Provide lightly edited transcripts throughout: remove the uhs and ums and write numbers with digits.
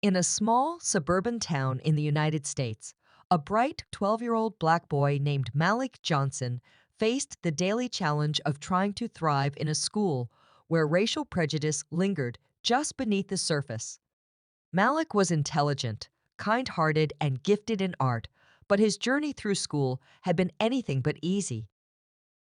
In a small suburban town in the United States, a bright 12-year-old black boy named Malik Johnson faced the daily challenge of trying to thrive in a school where racial prejudice lingered just beneath the surface. Malik was intelligent, kind-hearted, and gifted in art, but his journey through school had been anything but easy.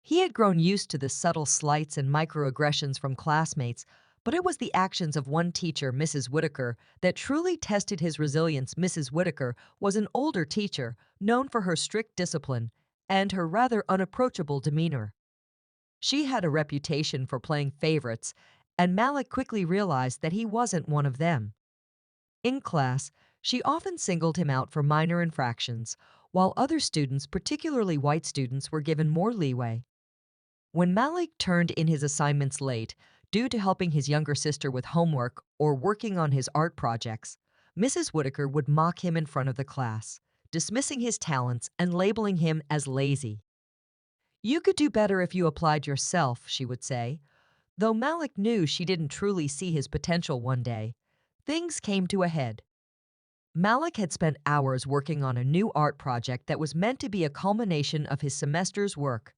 He had grown used to the subtle slights and microaggressions from classmates, but it was the actions of one teacher, Mrs. Whitaker, that truly tested his resilience. Mrs. Whitaker was an older teacher, known for her strict discipline and her rather unapproachable demeanor. She had a reputation for playing favorites, and Malik quickly realized that he wasn't one of them. In class, she often singled him out for minor infractions, while other students, particularly white students, were given more leeway. When Malik turned in his assignments late, due to helping his younger sister with homework or working on his art projects, Mrs. Whitaker would mock him in front of the class, dismissing his talents and labeling him as lazy. "You could do better if you applied yourself," she would say. Though Malik knew she didn't truly see his potential one day, things came to a head. Malik had spent hours working on a new art project that was meant to be a culmination of his semester's work.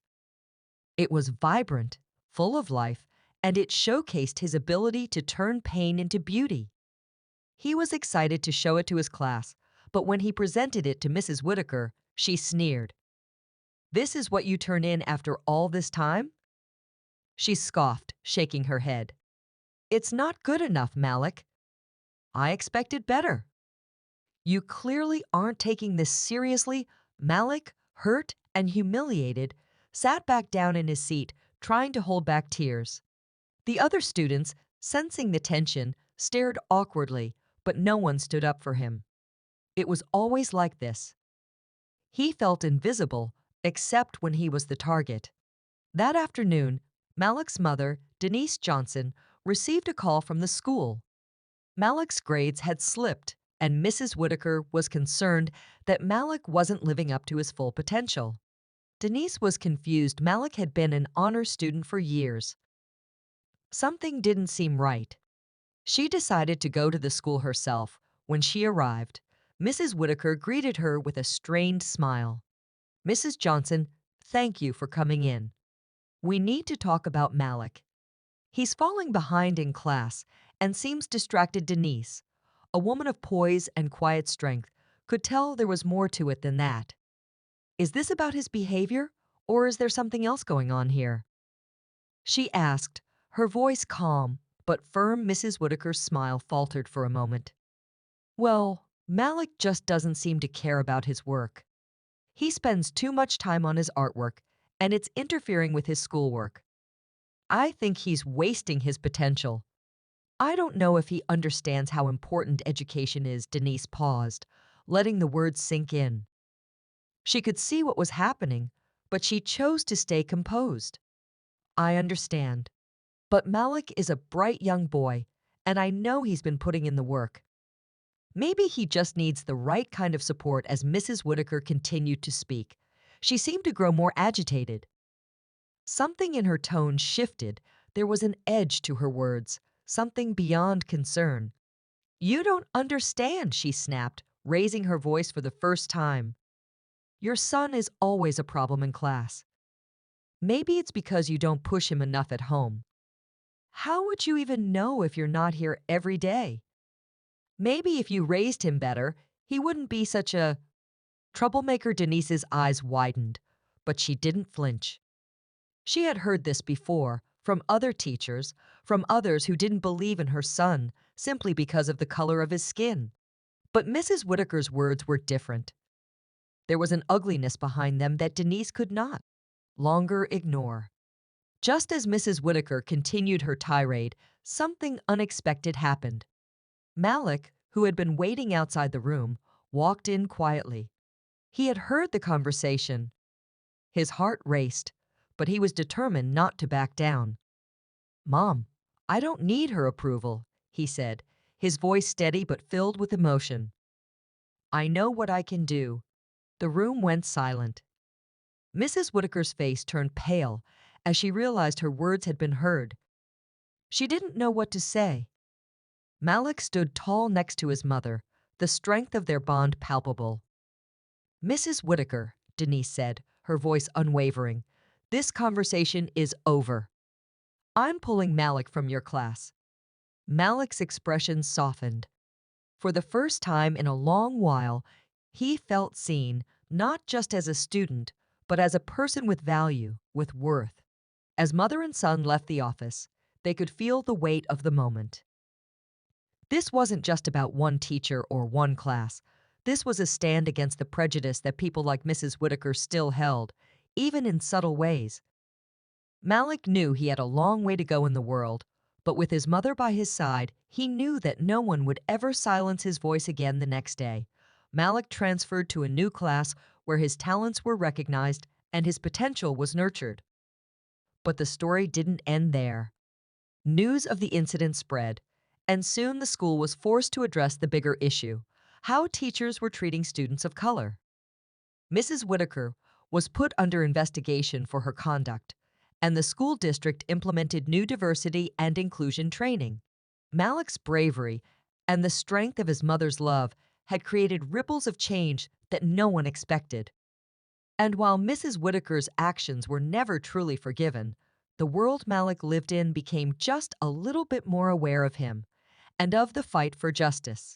It was vibrant, full of life, and it showcased his ability to turn pain into beauty. He was excited to show it to his class, but when he presented it to Mrs. Whitaker, she sneered. "This is what you turn in after all this time?" She scoffed, shaking her head. "It's not good enough, Malik. I expected better." "You clearly aren't taking this seriously." Malik, hurt and humiliated, sat back down in his seat, trying to hold back tears. The other students, sensing the tension, stared awkwardly, but no one stood up for him. It was always like this. He felt invisible, except when he was the target. That afternoon, Malik's mother, Denise Johnson, received a call from the school. Malik's grades had slipped, and Mrs. Whitaker was concerned that Malik wasn't living up to his full potential. Denise was confused. Malik had been an honor student for years. Something didn't seem right. She decided to go to the school herself. When she arrived, Mrs. Whitaker greeted her with a strained smile. "Mrs. Johnson, thank you for coming in. We need to talk about Malik. He's falling behind in class and seems distracted." Denise, a woman of poise and quiet strength, could tell there was more to it than that. "Is this about his behavior, or is there something else going on here?" she asked, her voice calm but firm. Mrs. Whitaker's smile faltered for a moment. "Well, Malik just doesn't seem to care about his work. He spends too much time on his artwork, and it's interfering with his schoolwork. I think he's wasting his potential. I don't know if he understands how important education is." Denise paused, letting the words sink in. She could see what was happening, but she chose to stay composed. "I understand. But Malik is a bright young boy, and I know he's been putting in the work. Maybe he just needs the right kind of support." As Mrs. Whitaker continued to speak, she seemed to grow more agitated. Something in her tone shifted. There was an edge to her words, something beyond concern. "You don't understand," she snapped, raising her voice for the first time. "Your son is always a problem in class. Maybe it's because you don't push him enough at home. How would you even know if you're not here every day? Maybe if you raised him better, he wouldn't be such a troublemaker." Denise's eyes widened, but she didn't flinch. She had heard this before, from other teachers, from others who didn't believe in her son simply because of the color of his skin. But Mrs. Whitaker's words were different. There was an ugliness behind them that Denise could not longer ignore. Just as Mrs. Whitaker continued her tirade, something unexpected happened. Malik, who had been waiting outside the room, walked in quietly. He had heard the conversation. His heart raced, but he was determined not to back down. "Mom, I don't need her approval," he said, his voice steady but filled with emotion. "I know what I can do." The room went silent. Mrs. Whitaker's face turned pale as she realized her words had been heard. She didn't know what to say. Malik stood tall next to his mother, the strength of their bond palpable. "Mrs. Whitaker," Denise said, her voice unwavering, "this conversation is over. I'm pulling Malik from your class." Malik's expression softened. For the first time in a long while, he felt seen not just as a student, but as a person with value, with worth. As mother and son left the office, they could feel the weight of the moment. This wasn't just about one teacher or one class. This was a stand against the prejudice that people like Mrs. Whitaker still held, even in subtle ways. Malik knew he had a long way to go in the world, but with his mother by his side, he knew that no one would ever silence his voice again the next day. Malik transferred to a new class where his talents were recognized and his potential was nurtured. But the story didn't end there. News of the incident spread, and soon the school was forced to address the bigger issue: how teachers were treating students of color. Mrs. Whitaker was put under investigation for her conduct, and the school district implemented new diversity and inclusion training. Malik's bravery and the strength of his mother's love had created ripples of change that no one expected. And while Mrs. Whitaker's actions were never truly forgiven, the world Malik lived in became just a little bit more aware of him and of the fight for justice.